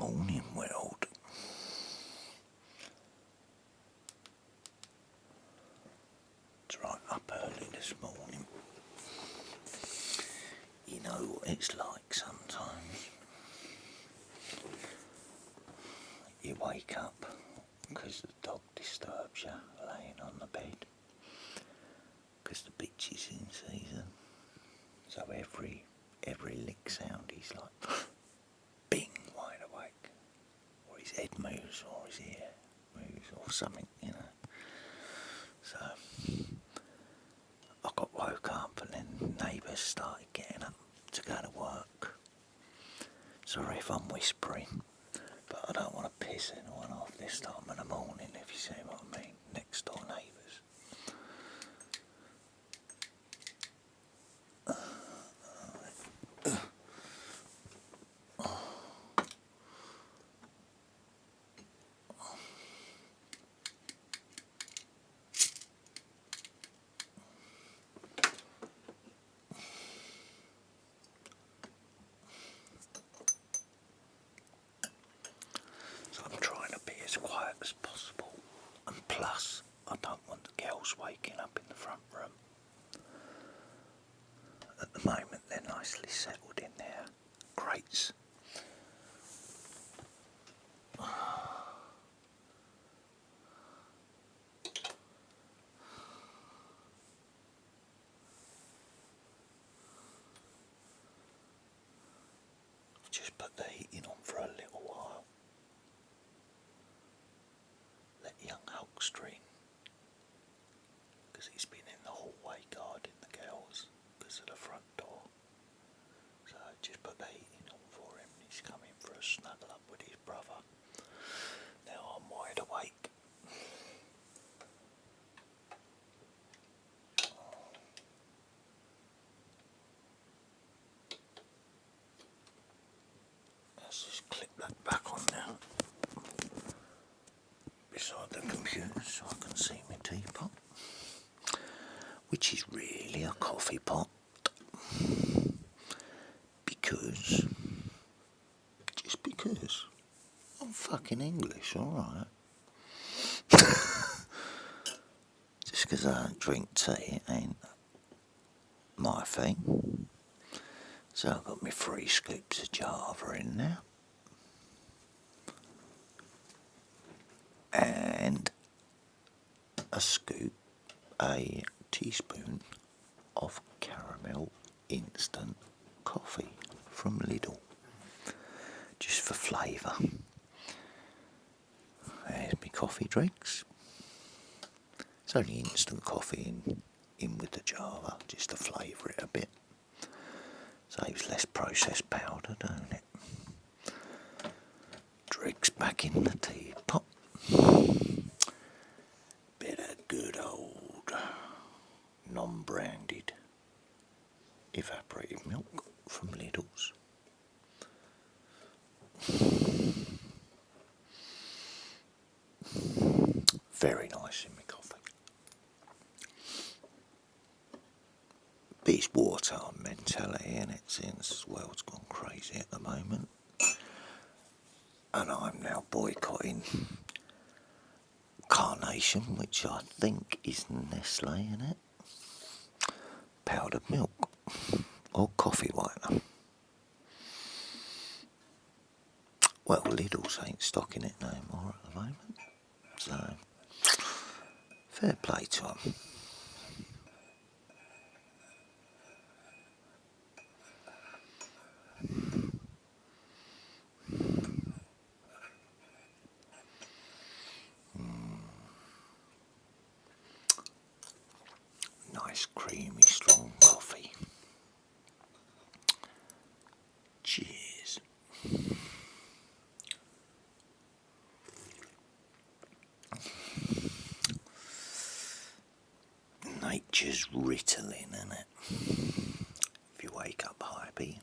morning, world. It's right up early this morning. You know what it's like sometimes. You wake up because the dog disturbs you laying on the bed because the bitch is in season. So every lick sound he's like bing, wide awake, or his head moves or his ear moves or something, you know. So I got woke up and then neighbours started getting up to go to work. Sorry if I'm whispering, but I don't want to piss anyone off this time in the morning, if you see what I mean. Next door neighbours. So I'm trying to be as quiet as possible, and plus I don't want the girls waking up in the front room. At the moment they're nicely settled in their crates. Just put the heating on for a little while. Let young Hulkster in, because he's been in the hallway guarding the girls because of the front door. So just put the heating on for him. He's coming for a snuggle up with his brother. Now I'm wide awake. Let's just clip that back on now, beside the computer, so I can see my teapot, which is really a coffee pot, because, just because, I'm fucking English, alright. Just because I don't drink tea ain't my thing. So I've got my 3 scoops of Java in there. And a teaspoon of caramel instant coffee from Lidl, just for flavour. There's my coffee drinks. It's only instant coffee in with the Java, just to flavour it a bit. Saves less processed powder, don't it? Drinks back in the teapot. Bit of good old non-branded evaporated milk from Lidl's. Very nice in my coffee. But it's wartime mentality, and it since the world's gone crazy at the moment. And I'm now boycotting Carnation, which I think is Nestle, in it. Powdered milk or coffee whitener. Well, Lidl's ain't stocking it no more at the moment, so fair play to them. Nice creamy strong coffee. Cheers. Nature's Ritalin, isn't it? If you wake up hyper, you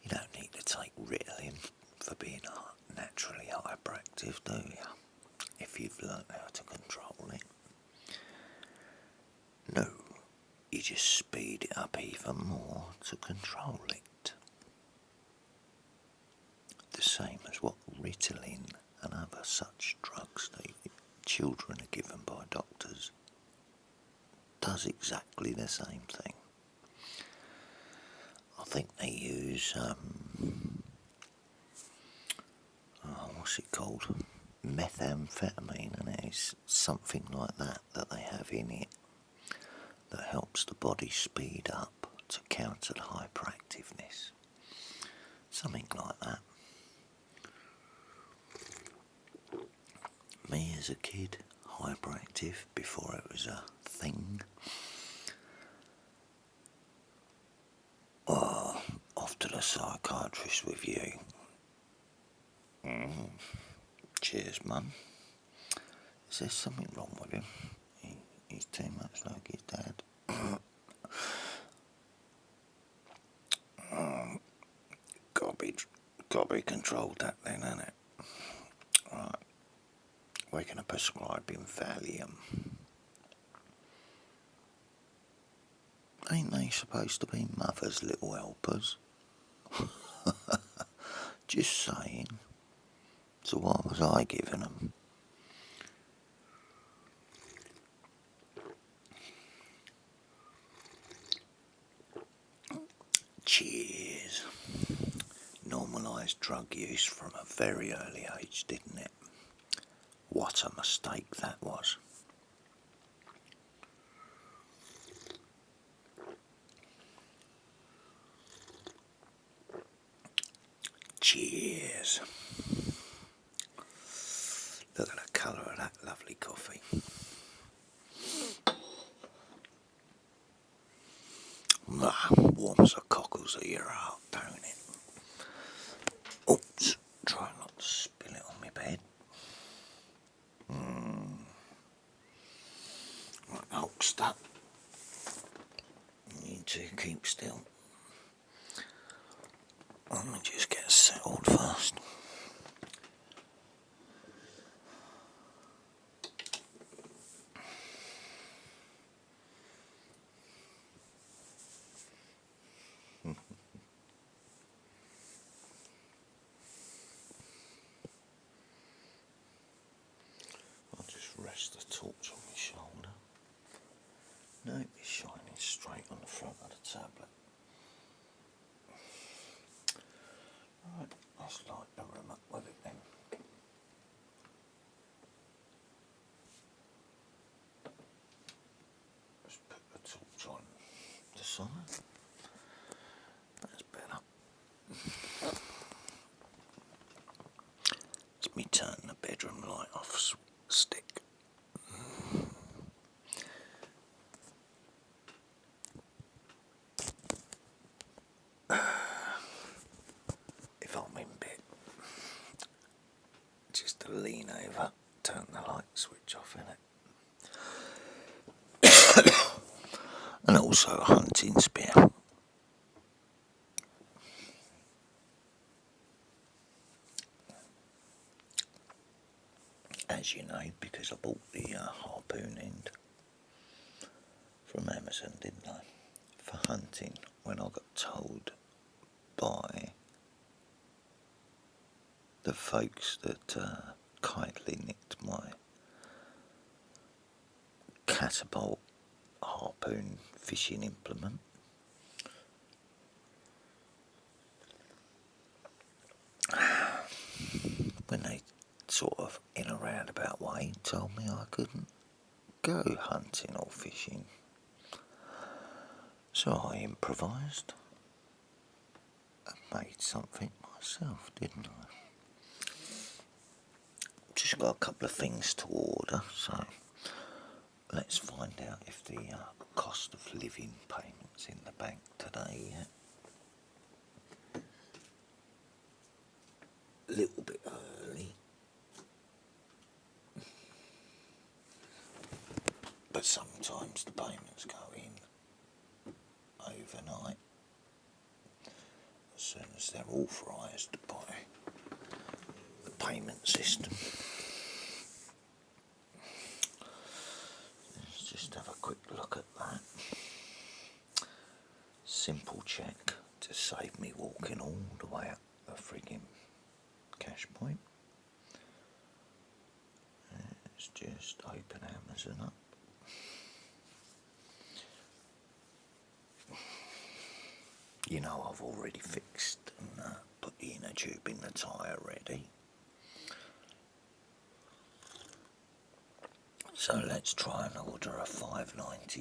don't need to take Ritalin for being naturally hyperactive, do you? If you've learnt how to control it. No, you just speed it up even more to control it. same as what Ritalin and other such drugs that children are given by doctors. Does exactly the same thing. I think they use, what's it called? Methamphetamine, and it's something like that they have in it that helps the body speed up to counter the hyperactiveness. Something like that. Me as a kid, hyperactive before it was a thing. Oh, off to the psychiatrist with you. Cheers, Mum. Is there something wrong with him? He's too much like his dad. Gotta be controlled that then, innit? Right. We're gonna prescribe him Valium. Ain't they supposed to be mother's little helpers? Just saying. So what was I giving them? Cheers. Normalised drug use from a very early age, didn't it? What a mistake that was. Cheers. Look at the colour of that lovely coffee. Warms the cockles of your heart, don't it? Oops, try not to spill it on my bed. Right, Hulkster. You need to keep still. Let me just get settled first. I'll just rest the torch on my shoulder. No, it's shining straight on the front of the tablet. Right, let's light the room up with it then. Let's put the torch on the side. That's better. Let me turn the bedroom light off stick. If I'm in bed, just to lean over, turn the light switch off in it. And also a hunting spear. As you know, because I bought the harpoon end from Amazon, didn't I? For hunting, when I got told by the folks that kindly nicked my catapult harpoon fishing implement, when they sort of in a roundabout way told me I couldn't go hunting or fishing. So I improvised and made something myself, didn't I? Just got a couple of things to order, so let's find out if the cost of living payments in the bank today yet. A little bit early, but sometimes the payments go in overnight as soon as they're authorised by the payment system. Let's just have a quick look at that. Simple check to save me walking all the way up the frigging cash point. Let's just open Amazon up. You know, I've already fixed and put the inner tube in the tyre ready. So let's try and order a £5.99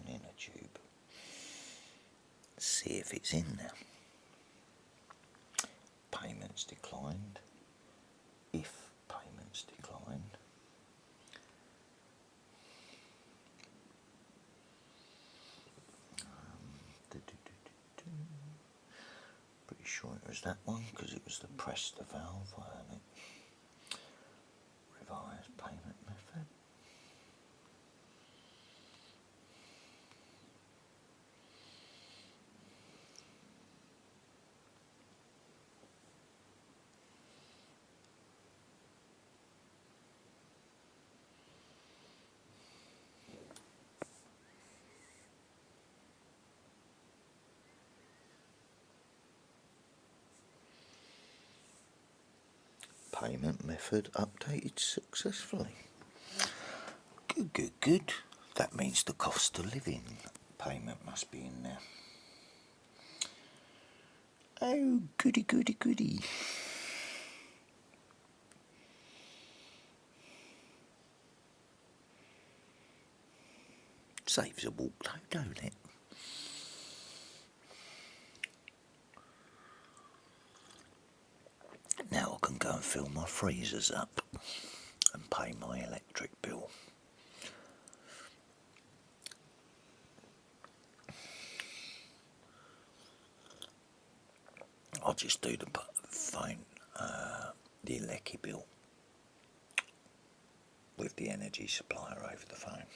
inner tube. See if it's in there. Payments declined. If payments declined. Pretty sure it was that one because it was the press the valve, wasn't it? Revised payment method. Payment method updated successfully. Good, good, good. That means the cost of living payment must be in there. Oh, goody, goody, goody. Saves a walk though, don't it? Now I can go and fill my freezers up and pay my electric bill. I'll just do the phone, the electric bill with the energy supplier over the phone.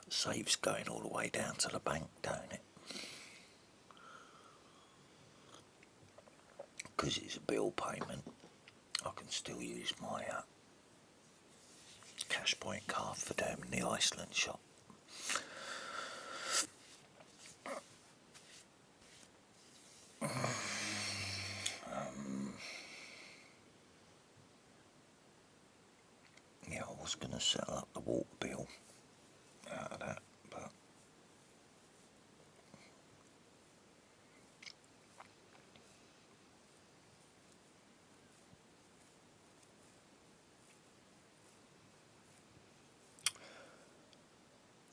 Saves going all the way down to the bank, don't it? Because it's a bill payment, I can still use my cash point card for down in the Iceland shop. Yeah, I was going to settle up the water bill out of that, but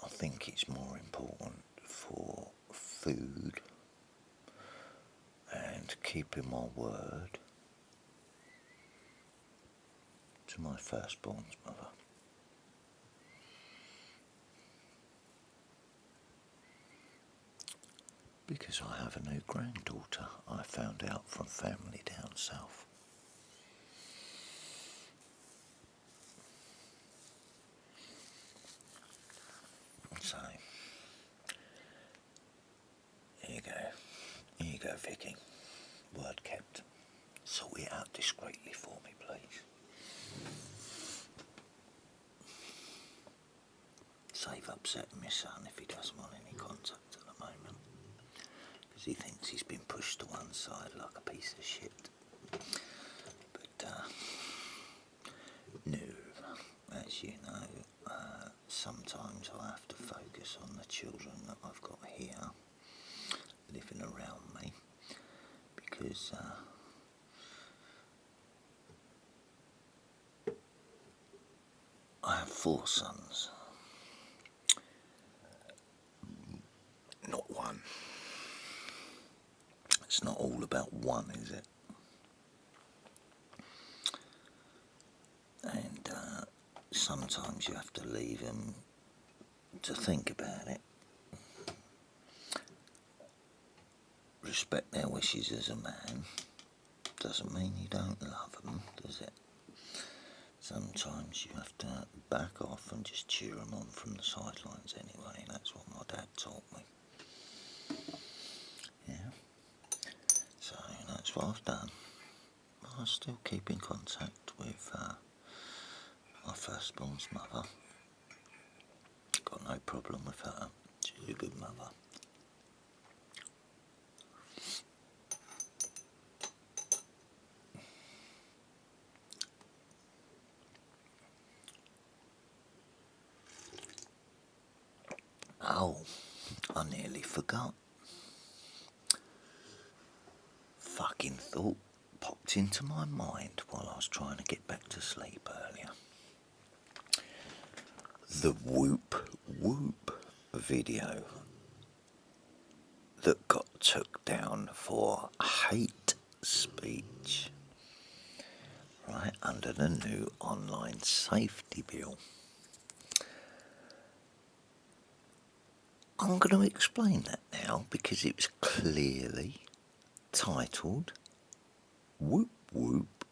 I think it's more important for food and keeping my word to my firstborn's mother. Because I have a new granddaughter, I found out from family down south. So, here you go, Vicky. Word kept. Sort it out discreetly for me, please. Save upsetting my son if he doesn't want any contact at the moment. Because he thinks he's been pushed to one side like a piece of shit. But, no, as you know, sometimes I have to focus on the children that I've got here, living around me, because I have 4 sons, not one. It's not all about one, is it? And sometimes you have to leave them to think about it. Respect their wishes as a man doesn't mean you don't love them, does it? Sometimes you have to back off and just cheer them on from the sidelines anyway. That's what my dad taught me. Yeah. So that's what I've done. I still keep in contact with my firstborn's mother. got no problem with her. She's a good mother. Oh, I nearly forgot. Fucking thought popped into my mind while I was trying to get back to sleep earlier. The whoop whoop video that got took down for hate speech, right, under the new online safety bill. I'm going to explain that now because it was clearly titled Whoop Whoop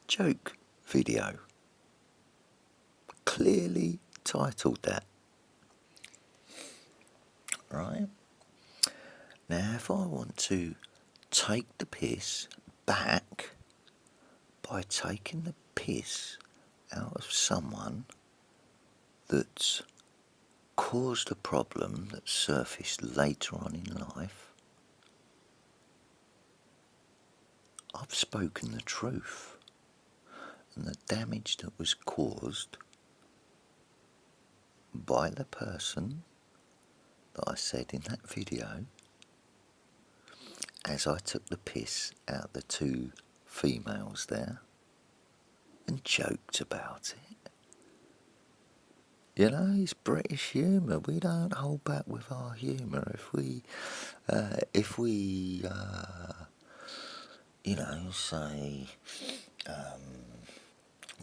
Joke Video. Clearly titled that. Right? Now, if I want to take the piss back by taking the piss out of someone that's caused a problem that surfaced later on in life, I've spoken the truth. And the damage that was caused by the person that I said in that video, as I took the piss out the two females there and joked about it. You know, it's British humour. We don't hold back with our humour. If we say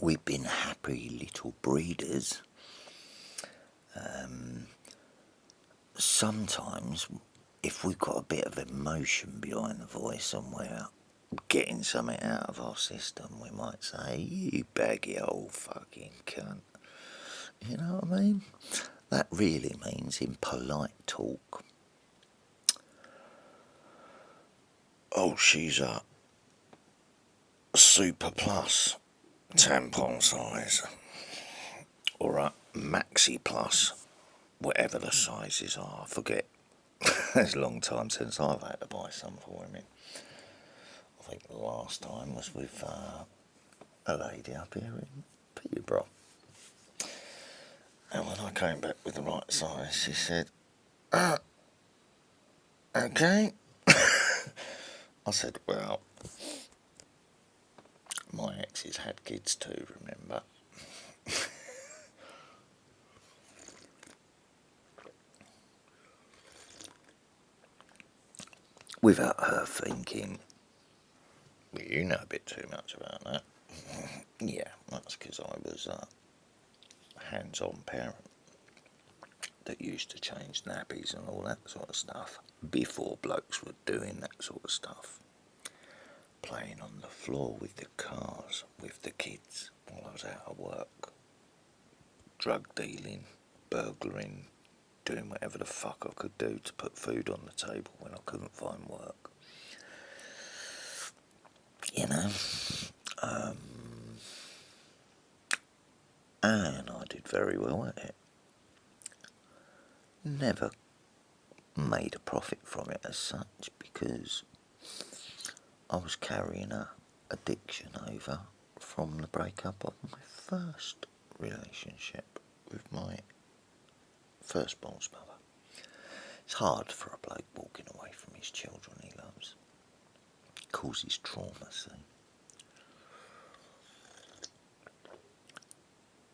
we've been happy little breeders, sometimes if we've got a bit of emotion behind the voice and we're getting something out of our system, we might say, "You baggy old fucking cunt." You know what I mean? That really means, in polite talk, "Oh, she's a super plus tampon size, or a maxi plus, whatever the sizes are." I forget. It's a long time since I've had to buy some for women. I think the last time was with a lady up here in Peterborough. And when I came back with the right size, she said, "Okay." I said, "Well, my exes had kids too, remember?" Without her thinking, "Well, you know a bit too much about that." Yeah, that's because I was a hands-on parent that used to change nappies and all that sort of stuff before blokes were doing that sort of stuff. Playing on the floor with the cars, with the kids, while I was out of work. Drug dealing, burglaring, doing whatever the fuck I could do to put food on the table when I couldn't find work. You know? And I did very well at it. Never made a profit from it as such because I was carrying a addiction over from the breakup of my first relationship with my firstborn's mother. It's hard for a bloke walking away from his children he loves. It causes trauma, see.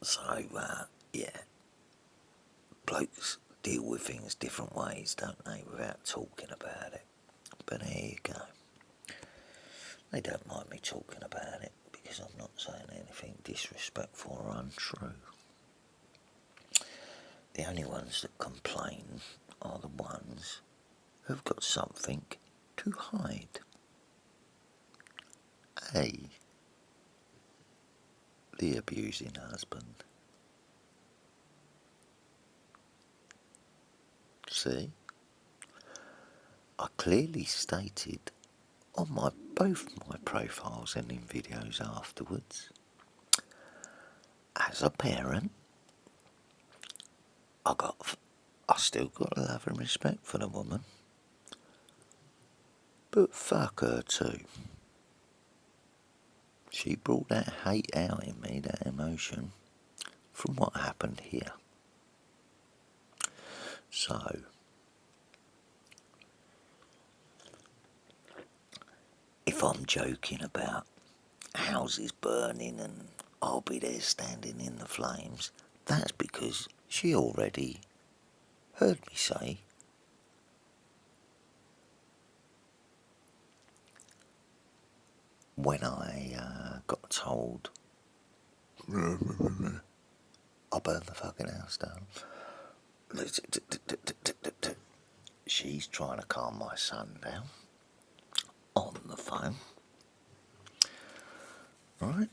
So, yeah, blokes deal with things different ways, don't they, without talking about it. But there you go. They don't mind me talking about it because I'm not saying anything disrespectful or untrue. The only ones that complain are the ones who've got something to hide. A, the abusing husband. See? I clearly stated on both my profiles and in videos afterwards, as a parent, I still got love and respect for the woman, but fuck her too. She brought that hate out in me, that emotion, from what happened here. So, if I'm joking about houses burning and I'll be there standing in the flames, that's because she already heard me say when I got told I'll burn the fucking house down. She's trying to calm my son down on the phone. Right?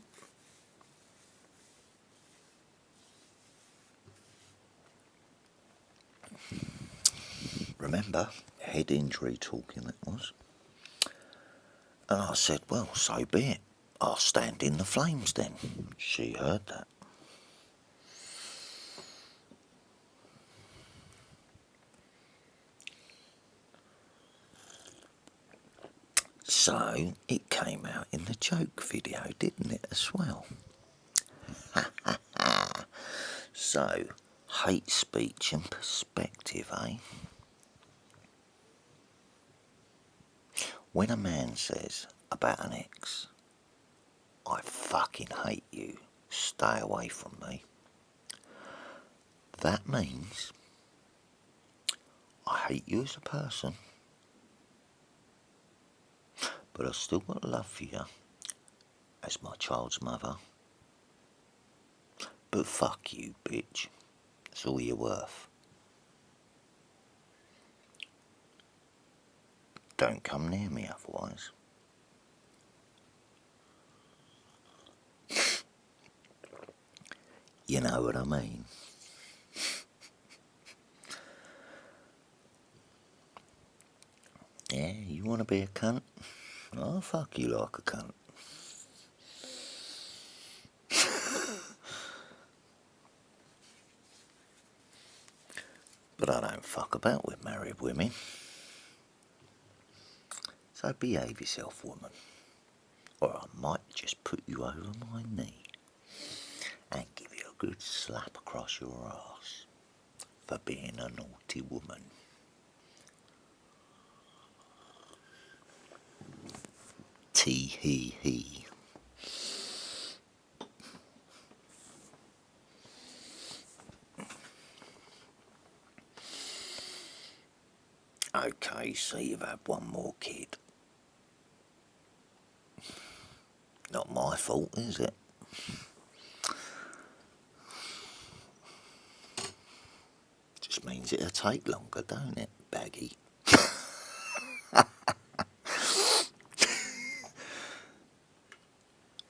Remember, head injury talking it was. And I said, well, so be it. I'll stand in the flames then. She heard that. So it came out in the joke video, didn't it, as well? So, hate speech and perspective, eh? When a man says about an ex, I fucking hate you, stay away from me, that means I hate you as a person, but I've still got love for you as my child's mother. But fuck you, bitch. That's all you're worth. Don't come near me otherwise. You know what I mean? Yeah, you want to be a cunt? I'll fuck you like a cunt. But I don't fuck about with married women. So behave yourself, woman. Or I might just put you over my knee and give you a good slap across your ass for being a naughty woman. Tee hee hee. Okay, so you've had one more kid. Not my fault, is it? Just means it'll take longer, don't it, Baggy?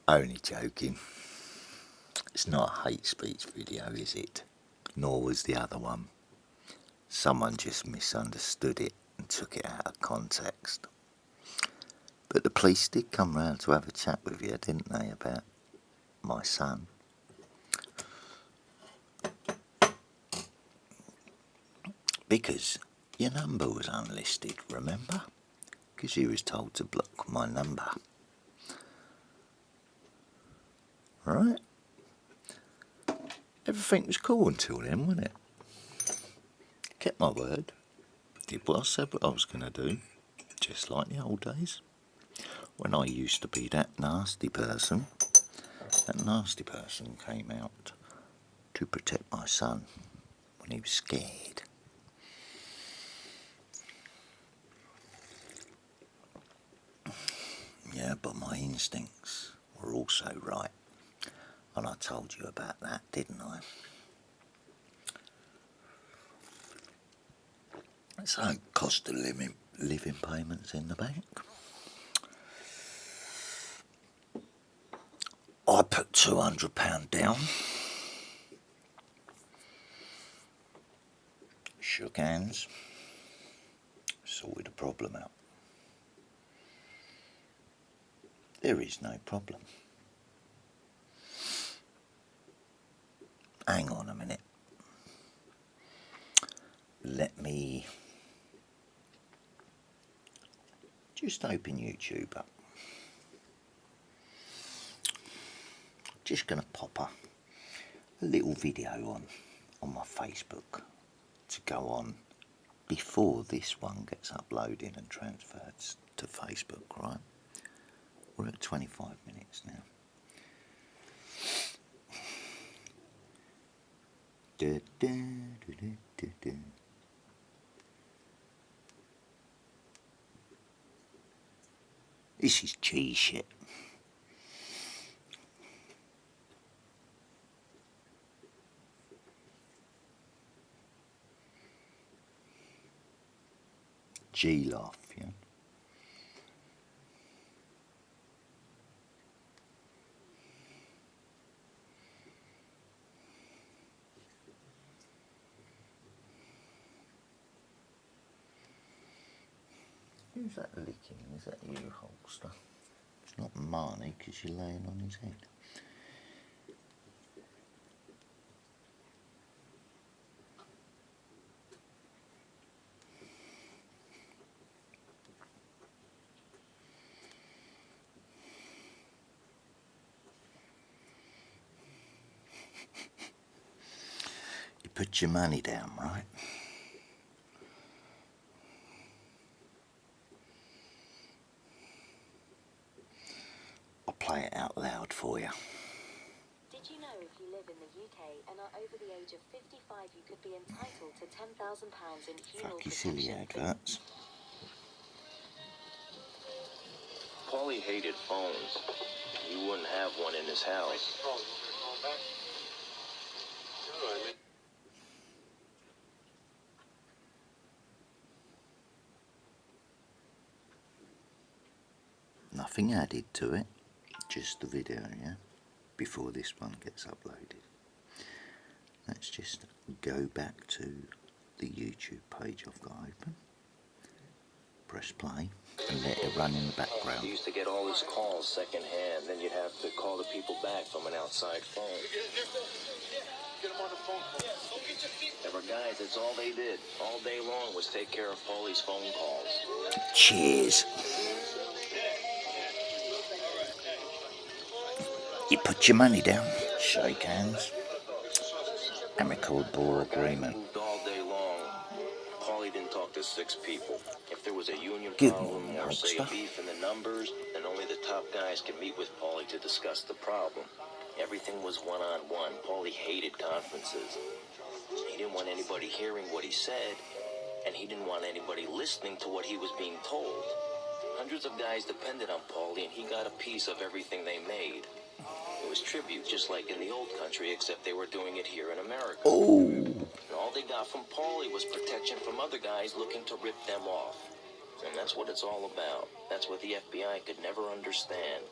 Only joking. It's not a hate speech video, is it? Nor was the other one. Someone just misunderstood it and took it out of context. But the police did come round to have a chat with you, didn't they, about my son? Because your number was unlisted, remember? Because you was told to block my number. Right? Everything was cool until then, wasn't it? Kept my word. Did what I said what I was going to do. Just like the old days. When I used to be that nasty person. That nasty person came out to protect my son when he was scared. Yeah, but my instincts were also right. And I told you about that, didn't I? So, cost of living payments in the bank. I put £200 down. Shook hands. Sorted the problem out. There is no problem. Hang on a minute. let me just open YouTube up. Just going to pop a little video on my Facebook to go on before this one gets uploaded and transferred to Facebook, right? We're at 25 minutes now. Da, da, da, da, da, da. This is cheese shit. G-laugh, yeah. Who's that licking? Is that you, Holster? It's not Marnie because you're laying on his head. You put your money down, right? I'll play it out loud for you. Did you know if you live in the UK and are over the age of 55, you could be entitled to £10,000 in funeral Fucking silly adverts. Paulie hated phones. He wouldn't have one in his house. Nothing added to it, just the video, yeah, before this one gets uploaded. Let's just go back to the YouTube page I've got open, press play and let it run in the background. He used to get all his calls second hand, then you'd have to call the people back from an outside phone. Get him on the phone. There were guys, that's all they did all day long was take care of Paulie's phone calls. Cheers. You put your money down, shake hands, amicable agreement. Moved all day long. Paulie didn't talk to 6 people. If there was a union Good problem morning, or say Hulkster. beef in the numbers, then only the top guys could meet with Paulie to discuss the problem. Everything was one-on-one. Paulie hated conferences. He didn't want anybody hearing what he said, and he didn't want anybody listening to what he was being told. Hundreds of guys depended on Paulie, and he got a piece of everything they made. It was tribute, just like in the old country, except they were doing it here in America. Oh. And all they got from Paulie was protection from other guys looking to rip them off. And that's what it's all about. That's what the FBI could never understand.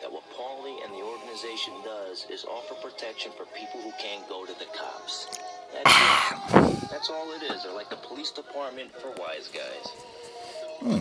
That what Paulie and the organization does is offer protection for people who can't go to the cops. That's it. That's all it is. They're like the police department for wise guys. But I'm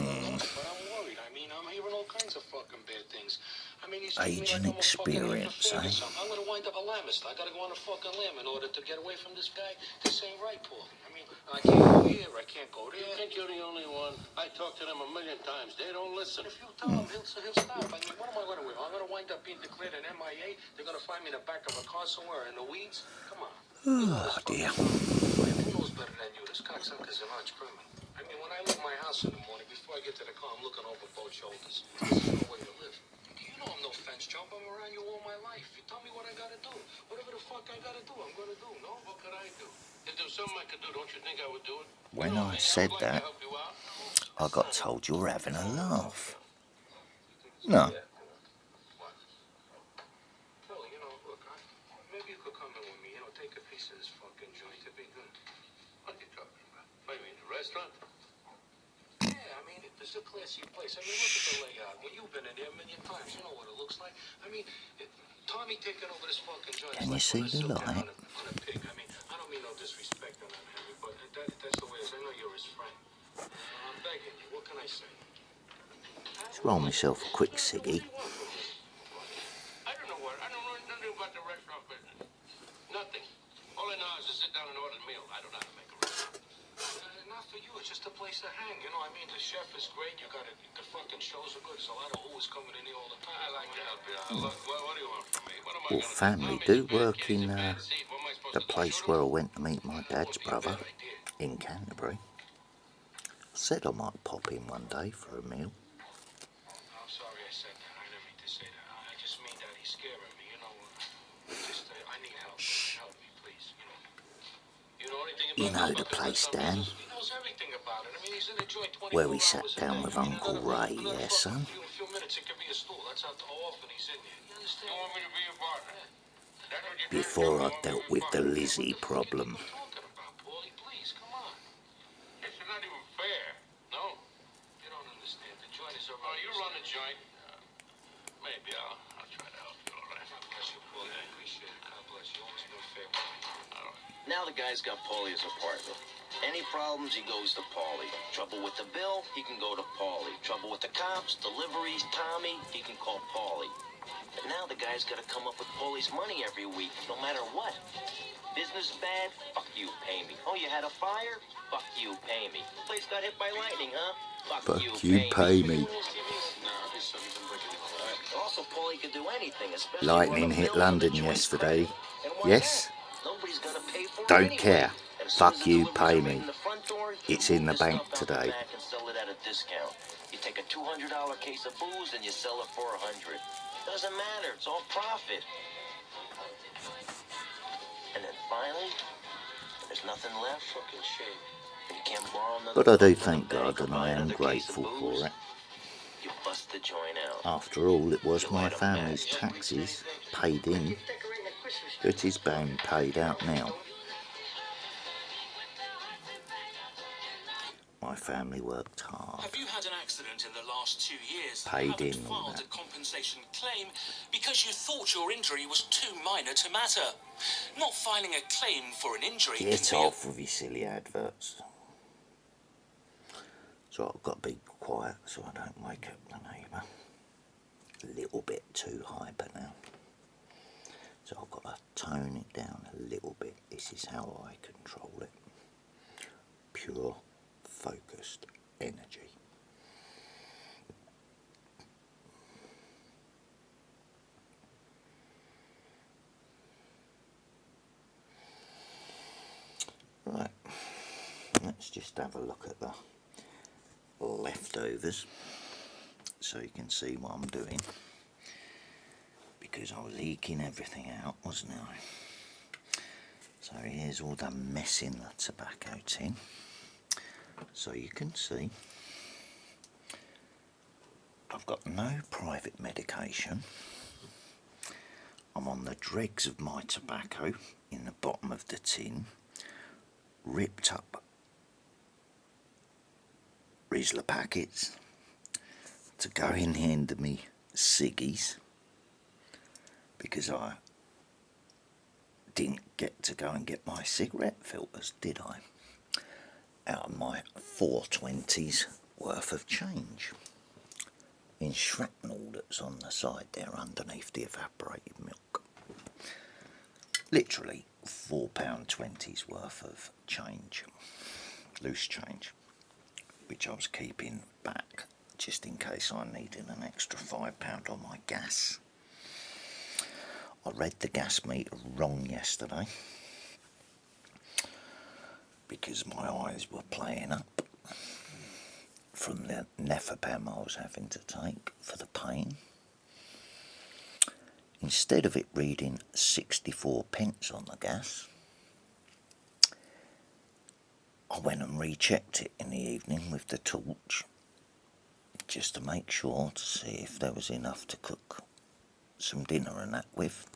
worried. I mean, I'm hearing all kinds of fucking bad things. I mean, he's treating me Age and like I'm a fucking experience, interference or eh? something. I'm gonna wind up a lambist. I gotta go on a fucking lamb in order to get away from this guy. This ain't right, Paul. I mean, I can't go here, I can't go there. You think you're the only one? I talked to them 1,000,000 times. They don't listen. If you tell him, he'll stop. I mean, what am I gonna do? I'm gonna wind up being declared an MIA. They're gonna find me in the back of a car somewhere in the weeds. Come on. Oh dear. Who knows better than you? This cocksucker's an arch criminal. I mean, when I leave my house in the morning, before I get to the car, I'm looking over both shoulders. This is no way to live. You know I'm no fence jump. I'm around you all my life. You tell me what I gotta do. Whatever the fuck I gotta do, I'm gonna do. No? What could I do? If there was something I could do, don't you think I would do it? When No, I man, said would like to that, help you out. I got told you're having a laugh. No. What? Well, you know, look, maybe you could come in with me. You know, take a piece of this fucking joint. It'd be good. What are you talking about? What do you mean, the restaurant? Yeah, I mean, it's a classy place. I mean, look at the layout. Well, you've been in there 1,000,000 times. You know what it looks like. I mean, Tommy taking over this fucking joint. Can you is like see putting a the silk light? on a pig. I mean, I don't mean no disrespect on that, Henry, but that's the way it is. I know you're his friend. I'm begging you. What can I say? Let's roll myself a quick ciggy. I don't know nothing about the restaurant business. Nothing. All I know is to sit down and order a meal. I don't know how to make a restaurant. it's just a place to hang, you know. I mean, the chef is great. You got it. The fucking shows are good. There's a lot of who's coming in here all the time. I like to help you out. Look, what do you want from me? What am I Well, gonna do? family I'm in do Japan, work kid. in Japan is eat. What am I supposed the to do? place Shoot where I 'em? went to meet my That dad's would be a brother bad idea. in Canterbury. I said I might pop in one day for a meal. I'm sorry I said that. I didn't mean to say that. I just mean that he's scaring me, you know. I need help. Help me, please, you know. You know anything You about know this? the About place, some Dan, business? He knows everything about it. I mean, he's in the joint 24 where we sat hours a down day. with I mean, Uncle Ray, another yeah, son? few minutes, it could be a stool. That's how often he's in there. You understand? You want me to be your partner? That's what you're trying to tell Before me. I You want me to dealt be with your the partner? Lizzie What problem. the fuck you think I'm talking about, Paulie? Please, come on. It's not even fair. No? You don't understand. The joint is Oh, already... you run the joint. Maybe I'll try to help you, all right? God bless you, Paulie. I appreciate it. God bless you. Always been fair with me. Now the guy's got Paulie as a partner. Any problems, he goes to Paulie. Trouble with the bill, he can go to Paulie. Trouble with the cops, deliveries, Tommy, he can call Paulie. And now the guy's got to come up with Paulie's money every week, no matter what. Business bad? Fuck you, pay me. Oh, you had a fire? Fuck you, pay me. Place got hit by lightning, huh? Fuck you, you, pay me. Also, Paulie could do anything, especially Lightning run a hit mill for the London joint yesterday. credit. And why Yes? not? Nobody's gonna pay for it Don't anyway. care. And as soon Fuck as the you, deliveries pay are made me. in the front door, you It's move in the bank stuff out the today. back and sell it at a discount. You take a $200 case of booze and you sell it for $100. Doesn't matter. It's all profit. And then finally, there's nothing left. Fucking shame. And you can't borrow another But I do boat from thank the bank God or and buy I am another case of grateful booze. for it. You bust the joint out. After all, it was You my light 'em family's back. taxes paid in that is being paid out now. My family worked hard. Have you had an accident in the last 2 years? Paid You haven't in all filed that. a compensation claim because you thought your injury was too minor to matter. Not filing a claim for an injury can Get be off with your silly adverts. So I've got to be quiet so I don't wake up the neighbour. A little bit too hyper now. So I've got to tone it down a little bit. This is how I control it. Pure, focused energy. Right, let's just have a look at the leftovers so you can see what I'm doing, because I was eking everything out, wasn't I? So here's all the mess in the tobacco tin, so you can see I've got no private medication. I'm on the dregs of my tobacco in the bottom of the tin, ripped up Rizla packets to go in the end of me ciggies, because I didn't get to go and get my cigarette filters, did I? Out of my 420s worth of change in shrapnel that's on the side there underneath the evaporated milk. Literally £4.20's worth of change, loose change, which I was keeping back just in case I needed an extra £5 on my gas. I read the gas meter wrong yesterday because my eyes were playing up from the Nefapam I was having to take for the pain. Instead of it reading 64 pence on the gas, I went and rechecked it in the evening with the torch just to make sure, to see if there was enough to cook some dinner and that with,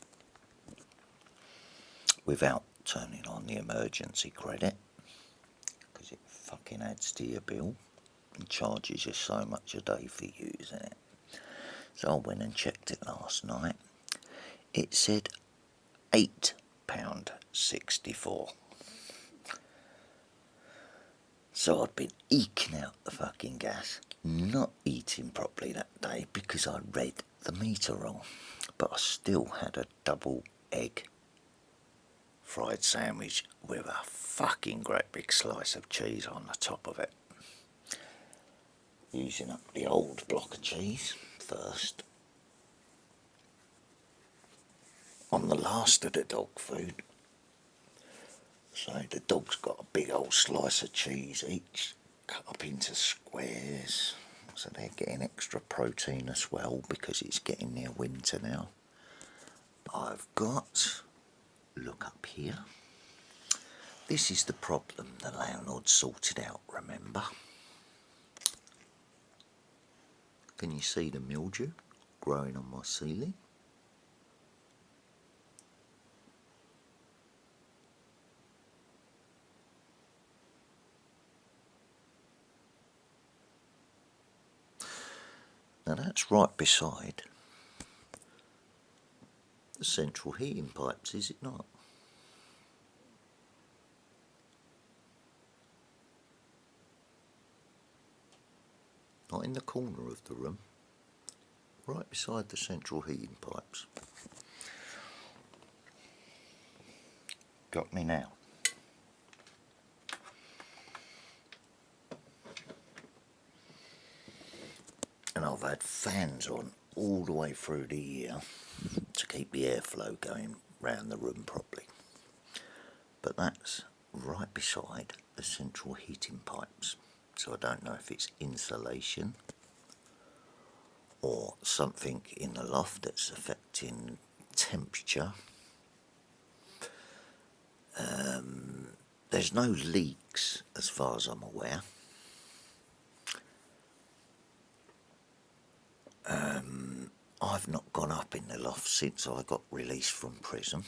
without turning on the emergency credit, because it fucking adds to your bill and charges you so much a day for using it. So I went and checked it last night. It said £8.64. So I'd been eking out the fucking gas, not eating properly that day because I read the meter wrong. But I still had a double egg fried sandwich with a fucking great big slice of cheese on the top of it. Using up the old block of cheese first. On the last of the dog food. So the dog's got a big old slice of cheese each, cut up into squares. So they're getting extra protein as well because it's getting near winter now. I've got, look up here. This is the problem the landlord sorted out, remember? Can you see the mildew growing on my ceiling? Now that's right beside the central heating pipes, is it not? Not in the corner of the room, right beside the central heating pipes. Got me now. And I've had fans on all the way through the year to keep the airflow going round the room properly. But that's right beside the central heating pipes. So I don't know if it's insulation or something in the loft that's affecting temperature. There's no leaks as far as I'm aware. I've not gone up in the loft since I got released from prison,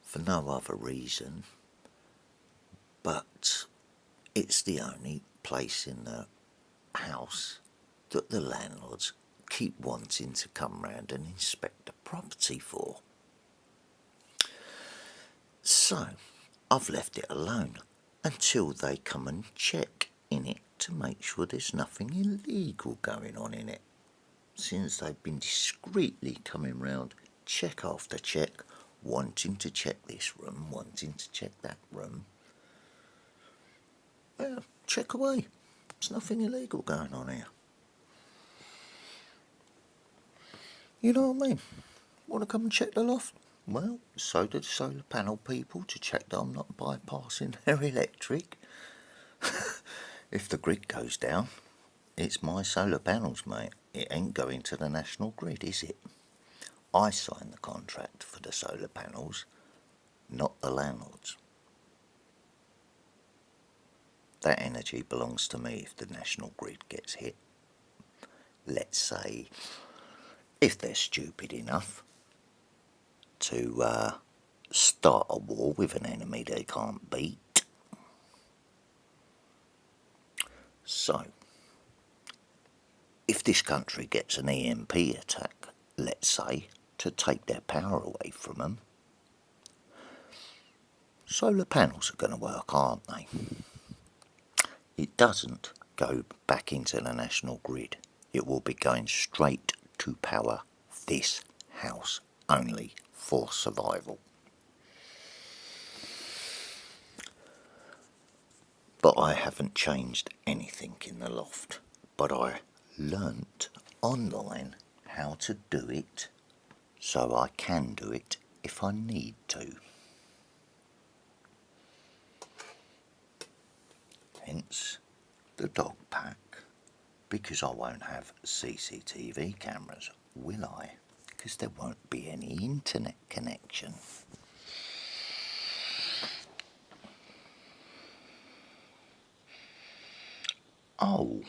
for no other reason, but it's the only place in the house that the landlords keep wanting to come round and inspect the property for. So I've left it alone until they come and check in it to make sure there's nothing illegal going on in it. Since they've been discreetly coming round check after check, wanting to check this room, wanting to check that room. Well, check away. There's nothing illegal going on here. You know what I mean? Want to come and check the loft? Well, so do the solar panel people to check that I'm not bypassing their electric. If the grid goes down, it's my solar panels, mate. It ain't going to the national grid, is it? I signed the contract for the solar panels, not the landlords. That energy belongs to me if the national grid gets hit. Let's say, if they're stupid enough to start a war with an enemy they can't beat. So, if this country gets an EMP attack, let's say, to take their power away from them, solar panels are going to work, aren't they? It doesn't go back into the national grid. It will be going straight to power this house only for survival. But I haven't changed anything in the loft. But I learnt online how to do it, so I can do it if I need to. Hence the dog pack, because I won't have CCTV cameras, will I? Because there won't be any internet connection. Oh,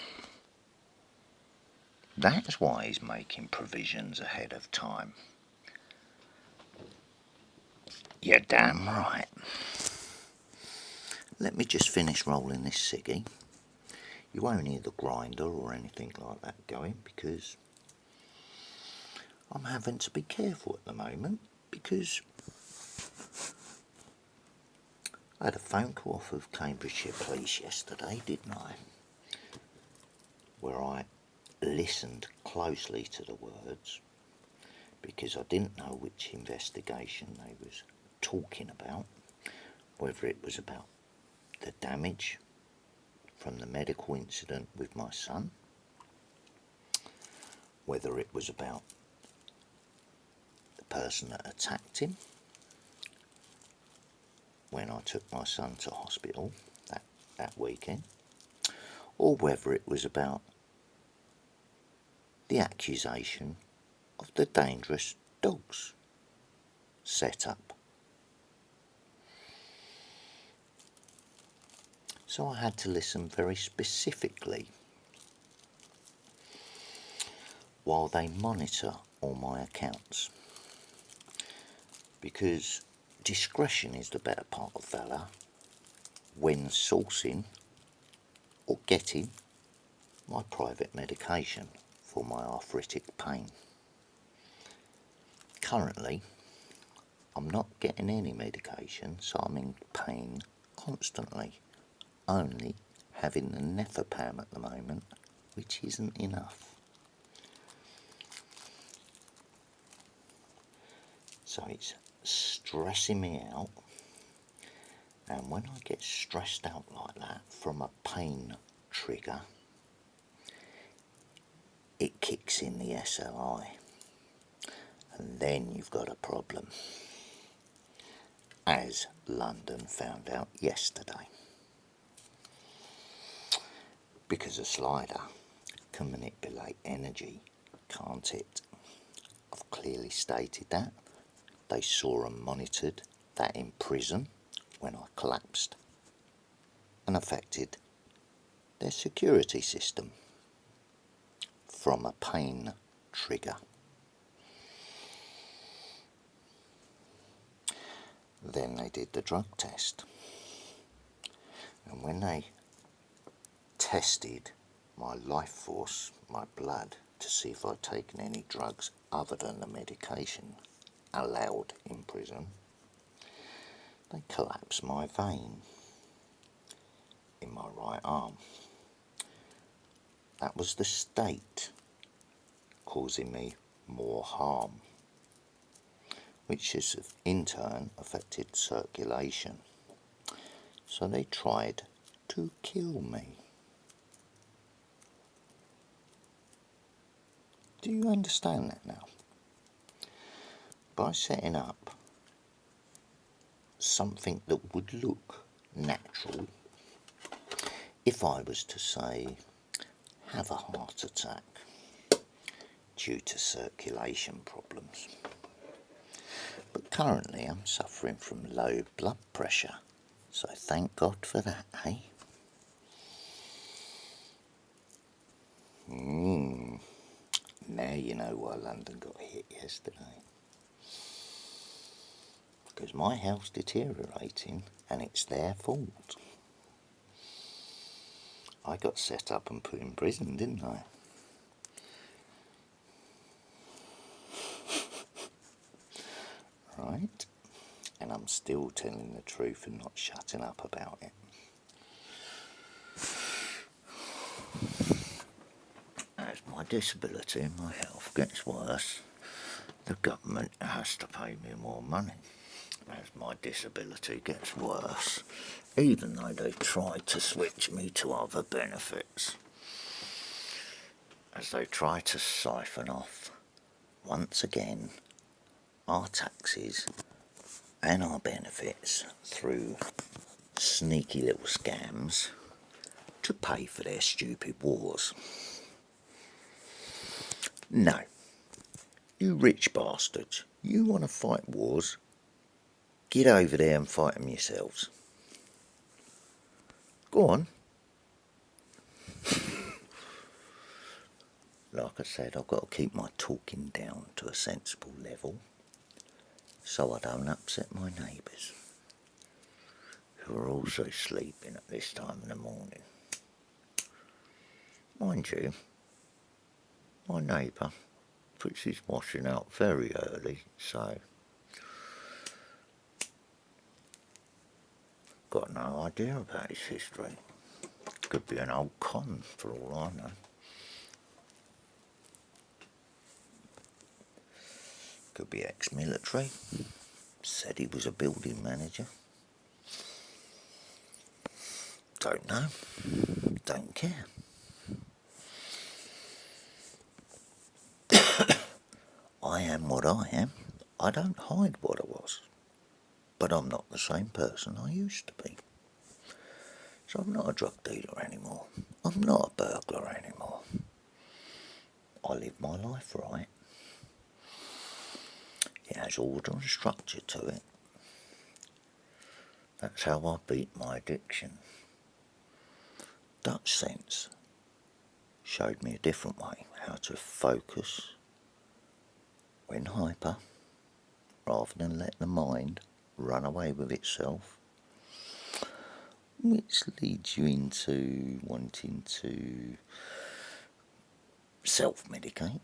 that's why he's making provisions ahead of time. You're damn right. Let me just finish rolling this ciggy. You won't hear the grinder or anything like that going because I'm having to be careful at the moment because I had a phone call off of Cambridgeshire Police yesterday, didn't I? Where I listened closely to the words because I didn't know which investigation they was talking about, whether it was about the damage from the medical incident with my son, whether it was about the person that attacked him when I took my son to hospital that weekend, or whether it was about the accusation of the dangerous dogs set up. So I had to listen very specifically while they monitor all my accounts, because discretion is the better part of valour when sourcing or getting my private medication for my arthritic pain. Currently, I'm not getting any medication, so I'm in pain constantly, only having the nefapam at the moment, which isn't enough. So it's stressing me out, and when I get stressed out like that from a pain trigger, it kicks in the SLI, and then you've got a problem, as London found out yesterday. Because a slider can manipulate energy, can't it? I've clearly stated that. They saw and monitored that in prison when I collapsed and affected their security system from a pain trigger. Then they did the drug test, and when they tested my life force, my blood, to see if I'd taken any drugs other than the medication allowed in prison, they collapsed my vein in my right arm. That was the state causing me more harm, which has in turn affected circulation. So they tried to kill me. Do you understand that now? By setting up something that would look natural, if I was to say, have a heart attack due to circulation problems. But currently I'm suffering from low blood pressure, so thank God for that, eh? Now you know why London got hit yesterday. Because my health's deteriorating and it's their fault. I got set up and put in prison, didn't I? Right? And I'm still telling the truth and not shutting up about it. As my disability and my health gets worse, the government has to pay me more money. As my disability gets worse, even though they've tried to switch me to other benefits, as they try to siphon off, once again, our taxes and our benefits through sneaky little scams to pay for their stupid wars. No, you rich bastards, you want to fight wars? Get over there and fight them yourselves. Go on. Like I said, I've got to keep my talking down to a sensible level so I don't upset my neighbours, who are also sleeping at this time in the morning. Mind you, my neighbour puts his washing out very early, so got no idea about his history. Could be an old con for all I know. Could be ex-military, Said he was a building manager. Don't know. Don't care. I am what I am. I don't hide what I was. But I'm not the same person I used to be. So I'm not a drug dealer anymore. I'm not a burglar anymore. I live my life right. It has order and structure to it. That's how I beat my addiction. Dutch Sense showed me a different way, how to focus when hyper, rather than let the mind run away with itself, which leads you into wanting to self-medicate.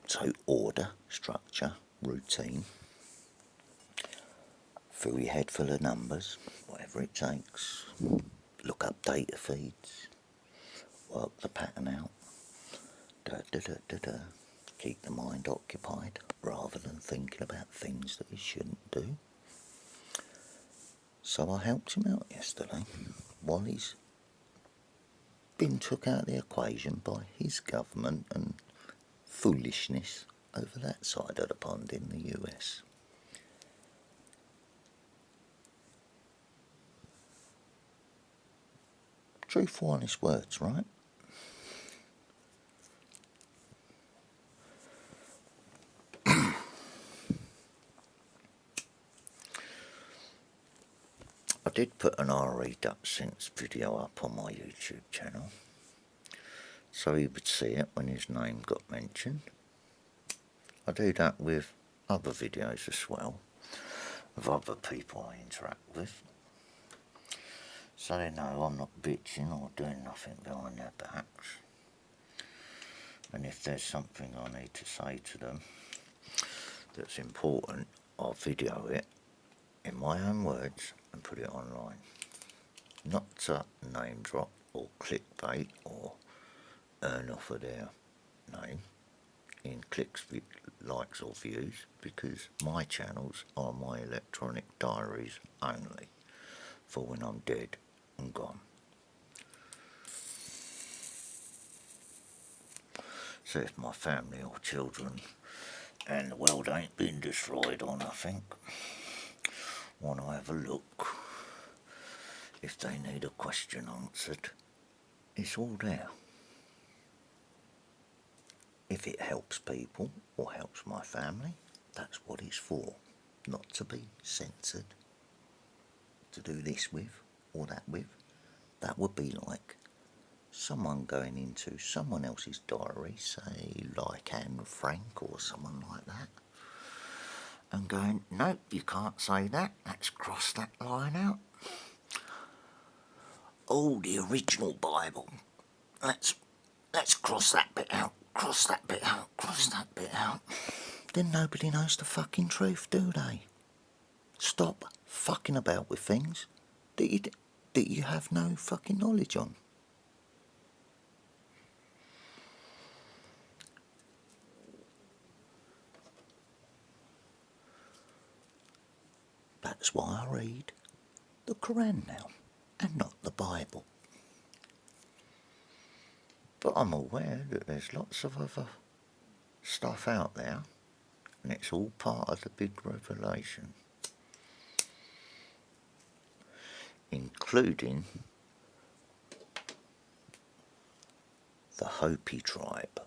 So order, structure, routine, fill your head full of numbers, whatever it takes, look up data feeds, work the pattern out, keep the mind occupied rather than thinking about things that it shouldn't do. So I helped him out yesterday while he's been took out of the equation by his government and foolishness over that side of the pond in the US. Truthful, honest words, right? I did put an RE Dutch Sense video up on my YouTube channel, so he would see it when his name got mentioned. I do that with other videos as well, of other people I interact with, so they know I'm not bitching or doing nothing behind their backs. And if there's something I need to say to them that's important, I'll video it in my own words and put it online. Not to name drop or clickbait or earn off of their name in clicks, likes or views, because my channels are my electronic diaries only for when I'm dead and gone. So if my family or children and the world ain't been destroyed or nothing, want to have a look, if they need a question answered, it's all there. If it helps people or helps my family, that's what it's for. Not to be censored, to do this with or that with. That would be like someone going into someone else's diary, say like Anne Frank or someone like that, and going, nope, you can't say that, let's cross that line out. Oh, the original Bible, let's cross that bit out, cross that bit out, cross that bit out. Then nobody knows the fucking truth, do they? Stop fucking about with things that you have no fucking knowledge on. That's why I read the Quran now and not the Bible. But I'm aware that there's lots of other stuff out there, and it's all part of the big revelation, including the Hopi tribe.